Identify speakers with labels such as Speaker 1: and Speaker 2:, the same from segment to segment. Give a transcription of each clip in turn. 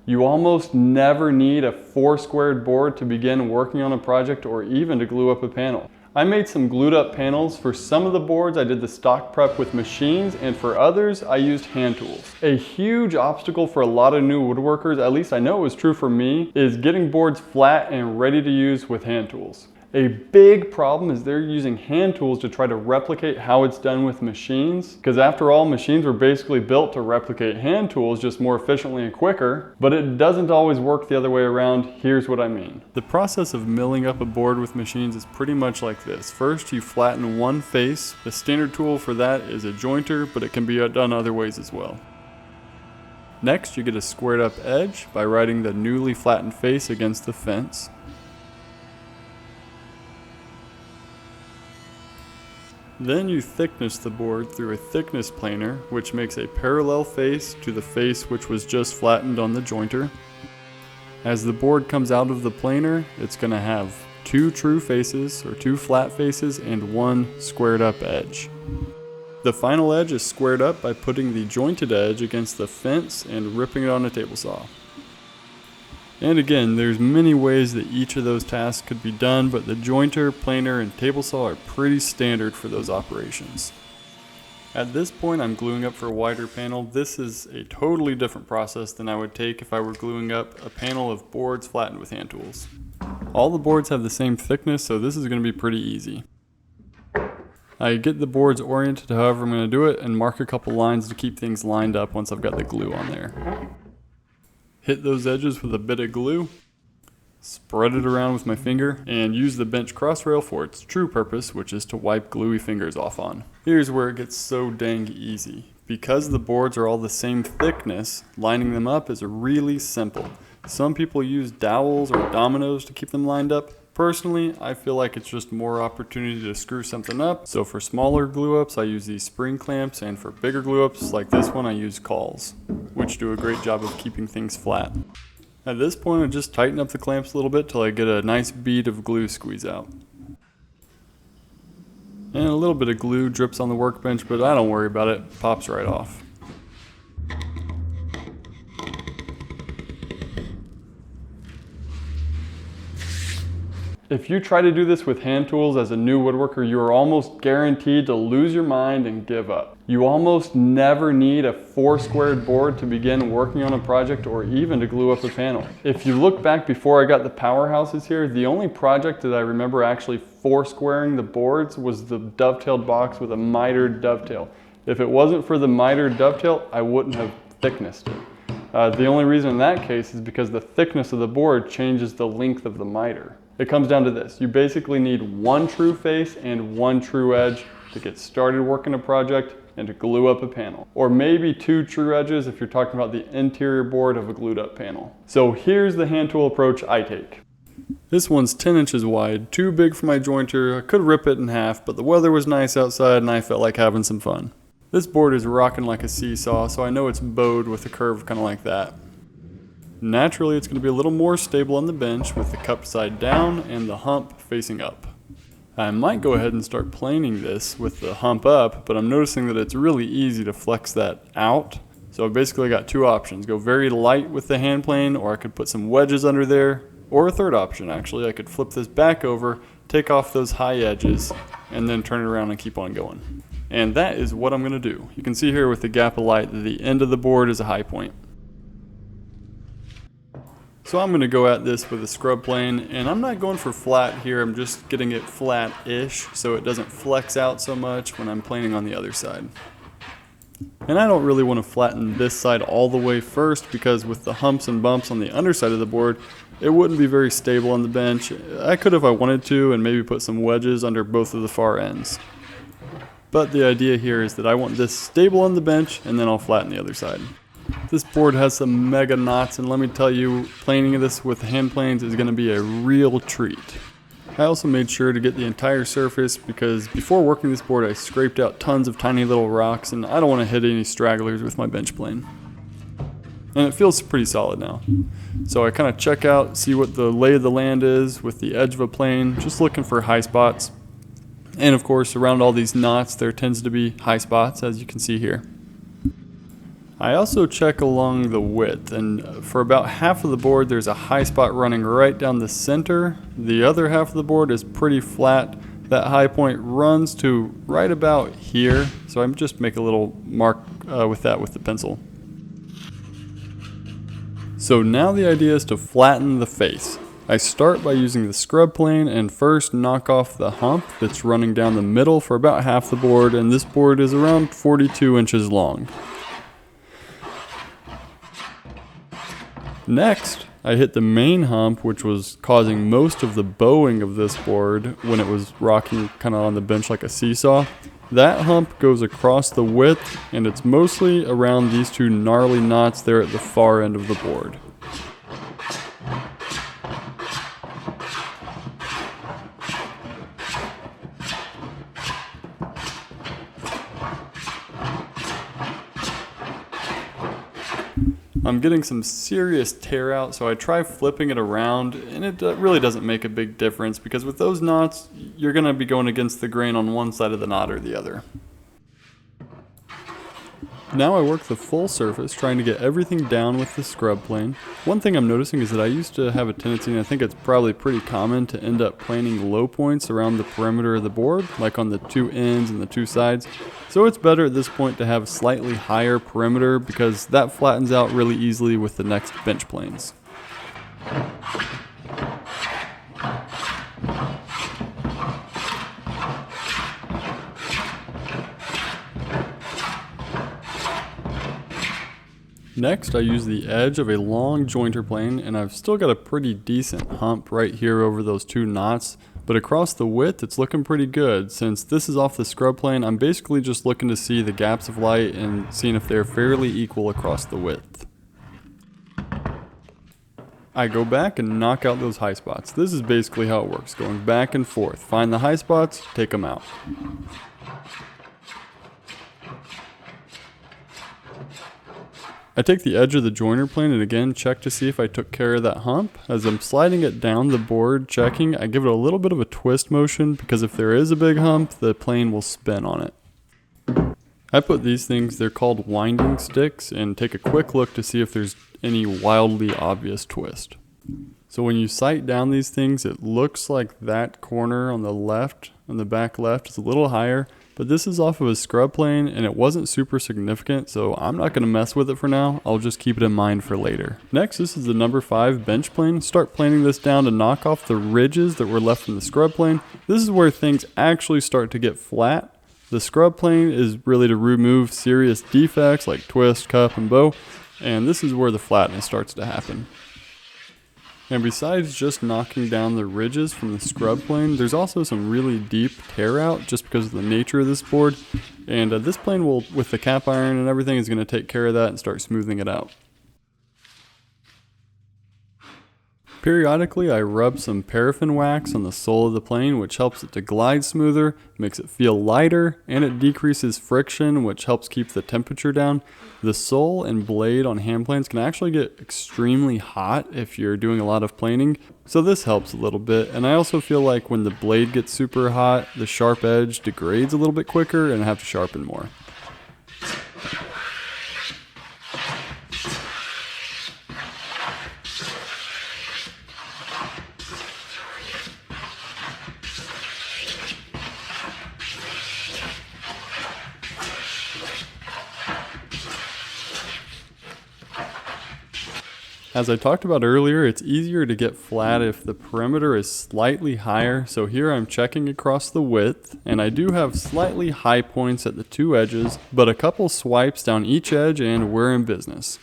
Speaker 1: You almost never need a 4-squared board to begin working on a project or even to glue up a panel. I made some glued up panels. For some of the boards I did the stock prep with machines, and for others I used hand tools. A huge obstacle for a lot of new woodworkers, at least I know it was true for me, is getting boards flat and ready to use with hand tools. A big problem is they're using hand tools to try to replicate how it's done with machines, because after all, machines were basically built to replicate hand tools, just more efficiently and quicker, but it doesn't always work the other way around. Here's what I mean. The process of milling up a board with machines is pretty much like this. First, you flatten one face. The standard tool for that is a jointer, but it can be done other ways as well. Next, you get a squared up edge by riding the newly flattened face against the fence. Then you thickness the board through a thickness planer, which makes a parallel face to the face which was just flattened on the jointer. As the board comes out of the planer, it's going to have 2 true faces, or 2 flat faces, and 1 squared up edge. The final edge is squared up by putting the jointed edge against the fence and ripping it on a table saw. And again, there's many ways that each of those tasks could be done, but the jointer, planer, and table saw are pretty standard for those operations. At this point, I'm gluing up for a wider panel. This is a totally different process than I would take if I were gluing up a panel of boards flattened with hand tools. All the boards have the same thickness, so this is going to be pretty easy. I get the boards oriented however I'm going to do it and mark a couple lines to keep things lined up once I've got the glue on there. Hit those edges with a bit of glue, spread it around with my finger, and use the bench cross rail for its true purpose, which is to wipe gluey fingers off on. Here's where it gets so dang easy. Because the boards are all the same thickness, lining them up is really simple. Some people use dowels or dominoes to keep them lined up. Personally, I feel like it's just more opportunity to screw something up, so for smaller glue ups I use these spring clamps, and for bigger glue ups like this one I use cauls, which do a great job of keeping things flat. At this point I just tighten up the clamps a little bit till I get a nice bead of glue squeeze out. And a little bit of glue drips on the workbench, but I don't worry about it, it pops right off. If you try to do this with hand tools as a new woodworker, you are almost guaranteed to lose your mind and give up. You almost never need a 4-squared board to begin working on a project or even to glue up a panel. If you look back before I got the powerhouses here, the only project that I remember actually 4-squaring the boards was the dovetailed box with a mitered dovetail. If it wasn't for the mitered dovetail, I wouldn't have thicknessed it. The only reason in that case is because the thickness of the board changes the length of the miter. It comes down to this. You basically need 1 true face and 1 true edge to get started working a project and to glue up a panel. Or maybe 2 true edges if you're talking about the interior board of a glued up panel. So here's the hand tool approach I take. This one's 10 inches wide, too big for my jointer. I could rip it in half, but the weather was nice outside and I felt like having some fun. This board is rocking like a seesaw, so I know it's bowed with a curve kind of like that. Naturally, it's going to be a little more stable on the bench with the cup side down and the hump facing up. I might go ahead and start planing this with the hump up, but I'm noticing that it's really easy to flex that out. So I basically got 2 options. Go very light with the hand plane, or I could put some wedges under there, or a third option actually. I could flip this back over, take off those high edges, and then turn it around and keep on going. And that is what I'm going to do. You can see here with the gap of light that the end of the board is a high point. So I'm going to go at this with a scrub plane, and I'm not going for flat here, I'm just getting it flat-ish so it doesn't flex out so much when I'm planing on the other side. And I don't really want to flatten this side all the way first, because with the humps and bumps on the underside of the board, it wouldn't be very stable on the bench. I could if I wanted to, and maybe put some wedges under both of the far ends. But the idea here is that I want this stable on the bench, and then I'll flatten the other side. This board has some mega knots, and let me tell you, planing this with hand planes is going to be a real treat. I also made sure to get the entire surface because before working this board I scraped out tons of tiny little rocks, and I don't want to hit any stragglers with my bench plane. And it feels pretty solid now. So I kind of check out, see what the lay of the land is with the edge of a plane, just looking for high spots. And of course around all these knots there tends to be high spots, as you can see here. I also check along the width, and for about half of the board there's a high spot running right down the center. The other half of the board is pretty flat. That high point runs to right about here, so I'm just make a little mark with that with the pencil. So now the idea is to flatten the face. I start by using the scrub plane and first knock off the hump that's running down the middle for about half the board, and this board is around 42 inches long. Next, I hit the main hump, which was causing most of the bowing of this board when it was rocking kind of on the bench like a seesaw. That hump goes across the width, and it's mostly around these two gnarly knots there at the far end of the board. I'm getting some serious tear out, so I try flipping it around, and it really doesn't make a big difference because with those knots, you're going to be going against the grain on one side of the knot or the other. Now I work the full surface, trying to get everything down with the scrub plane. One thing I'm noticing is that I used to have a tendency, and I think it's probably pretty common, to end up planing low points around the perimeter of the board, like on the two ends and the two sides. So it's better at this point to have slightly higher perimeter because that flattens out really easily with the next bench planes. Next, I use the edge of a long jointer plane, and I've still got a pretty decent hump right here over those two knots, but across the width it's looking pretty good. Since this is off the scrub plane, I'm basically just looking to see the gaps of light and seeing if they're fairly equal across the width. I go back and knock out those high spots. This is basically how it works, going back and forth. Find the high spots, take them out. I take the edge of the jointer plane and again check to see if I took care of that hump. As I'm sliding it down the board checking, I give it a little bit of a twist motion because if there is a big hump, the plane will spin on it. I put these things, they're called winding sticks, and take a quick look to see if there's any wildly obvious twist. So when you sight down these things, it looks like that corner on the left, on the back left, is a little higher. But this is off of a scrub plane and it wasn't super significant, so I'm not going to mess with it for now. I'll just keep it in mind for later. Next, this is the number 5 bench plane. Start planing this down to knock off the ridges that were left from the scrub plane. This is where things actually start to get flat. The scrub plane is really to remove serious defects like twist, cup, and bow, and this is where the flatness starts to happen. And besides just knocking down the ridges from the scrub plane, there's also some really deep tear out just because of the nature of this board. And this plane will, with the cap iron and everything, is going to take care of that and start smoothing it out. Periodically, I rub some paraffin wax on the sole of the plane, which helps it to glide smoother, makes it feel lighter, and it decreases friction, which helps keep the temperature down. The sole and blade on hand planes can actually get extremely hot if you're doing a lot of planing, so this helps a little bit. And I also feel like when the blade gets super hot, the sharp edge degrades a little bit quicker and I have to sharpen more. As I talked about earlier, it's easier to get flat if the perimeter is slightly higher, so here I'm checking across the width, and I do have slightly high points at the two edges, but a couple swipes down each edge and we're in business.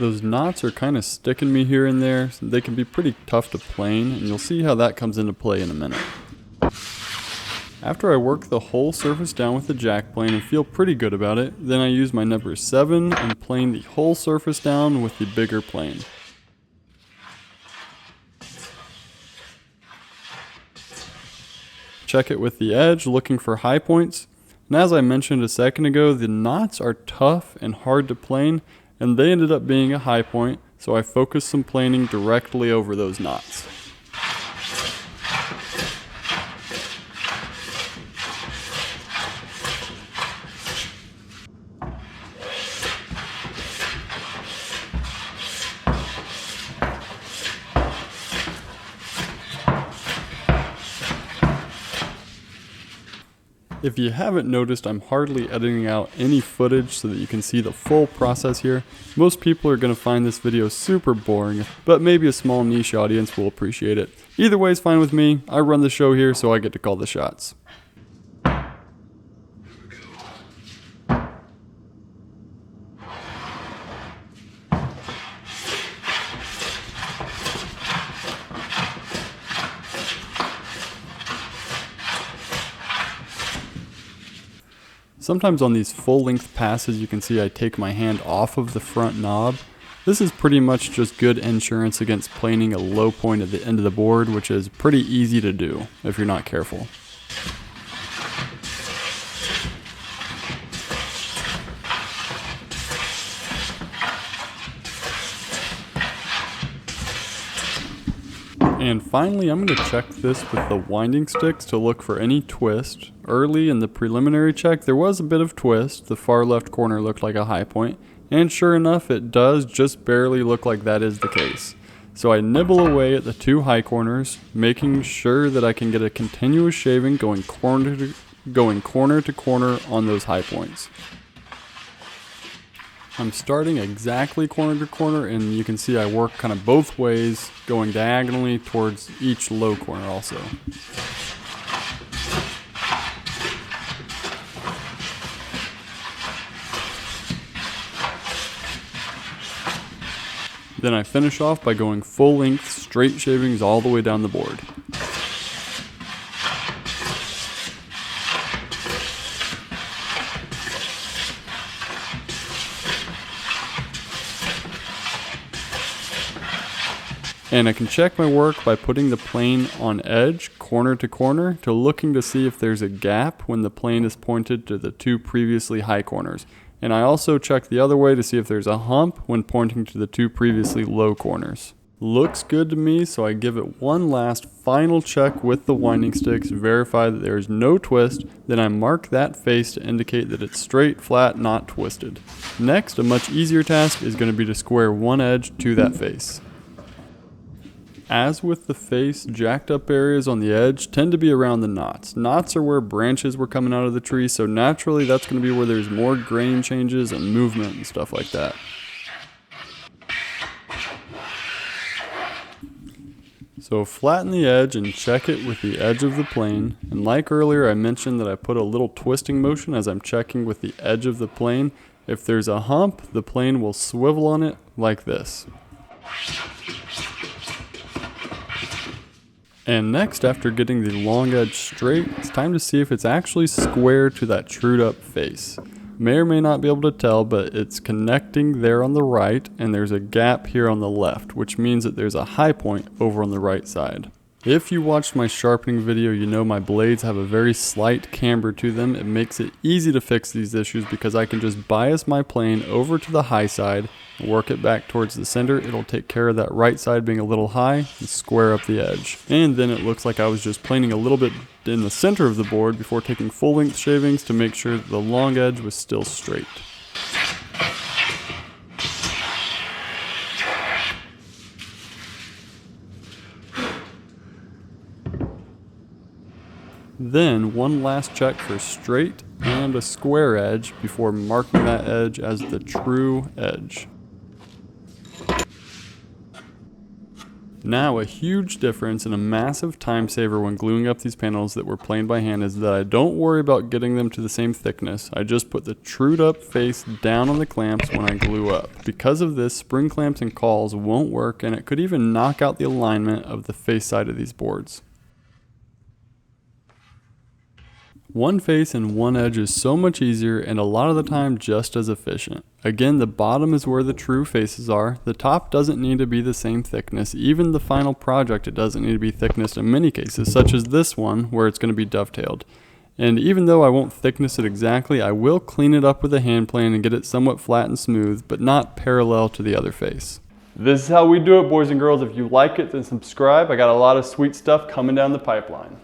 Speaker 1: Those knots are kind of sticking me here and there, so they can be pretty tough to plane, and you'll see how that comes into play in a minute. After I work the whole surface down with the jack plane and feel pretty good about it, then I use my number 7 and plane the whole surface down with the bigger plane. Check it with the edge, looking for high points. And as I mentioned a second ago, the knots are tough and hard to plane, and they ended up being a high point, so I focused some planing directly over those knots. If you haven't noticed, I'm hardly editing out any footage so that you can see the full process here. Most people are going to find this video super boring, but maybe a small niche audience will appreciate it. Either way is fine with me. I run the show here, so I get to call the shots. Sometimes on these full-length passes you can see I take my hand off of the front knob. This is pretty much just good insurance against planing a low point at the end of the board, which is pretty easy to do if you're not careful. And finally, I'm going to check this with the winding sticks to look for any twist. Early in the preliminary check, there was a bit of twist. The far left corner looked like a high point, and sure enough, it does just barely look like that is the case. So I nibble away at the 2 high corners, making sure that I can get a continuous shaving going corner to corner on those high points. I'm starting exactly corner to corner, and you can see I work kind of both ways, going diagonally towards each low corner also. Then I finish off by going full length straight shavings all the way down the board. And I can check my work by putting the plane on edge, corner to corner, to looking to see if there's a gap when the plane is pointed to the 2 previously high corners. And I also check the other way to see if there's a hump when pointing to the 2 previously low corners. Looks good to me, so I give it one last final check with the winding sticks, verify that there is no twist, then I mark that face to indicate that it's straight, flat, not twisted. Next, a much easier task is going to be to square one edge to that face. As with the face, jacked up areas on the edge tend to be around the knots. Knots are where branches were coming out of the tree, so naturally that's going to be where there's more grain changes and movement and stuff like that. So flatten the edge and check it with the edge of the plane. And like earlier, I mentioned that I put a little twisting motion as I'm checking with the edge of the plane. If there's a hump, the plane will swivel on it like this. And next, after getting the long edge straight, it's time to see if it's actually square to that trued up face. May or may not be able to tell, but it's connecting there on the right, and there's a gap here on the left, which means that there's a high point over on the right side. If you watched my sharpening video, you know my blades have a very slight camber to them. It makes it easy to fix these issues because I can just bias my plane over to the high side and work it back towards the center. It'll take care of that right side being a little high and square up the edge. And then it looks like I was just planing a little bit in the center of the board before taking full length shavings to make sure that the long edge was still straight. Then one last check for straight and a square edge before marking that edge as the true edge. Now, a huge difference and a massive time saver when gluing up these panels that were planed by hand is that I don't worry about getting them to the same thickness. I just put the trued up face down on the clamps when I glue up. Because of this, spring clamps and cauls won't work, and it could even knock out the alignment of the face side of these boards. One face and one edge is so much easier and a lot of the time just as efficient. Again, the bottom is where the true faces are. The top doesn't need to be the same thickness. Even the final project, it doesn't need to be thickness in many cases, such as this one where it's going to be dovetailed. And even though I won't thickness it exactly, I will clean it up with a hand plane and get it somewhat flat and smooth, but not parallel to the other face. This is how we do it, boys and girls. If you like it, then subscribe. I got a lot of sweet stuff coming down the pipeline.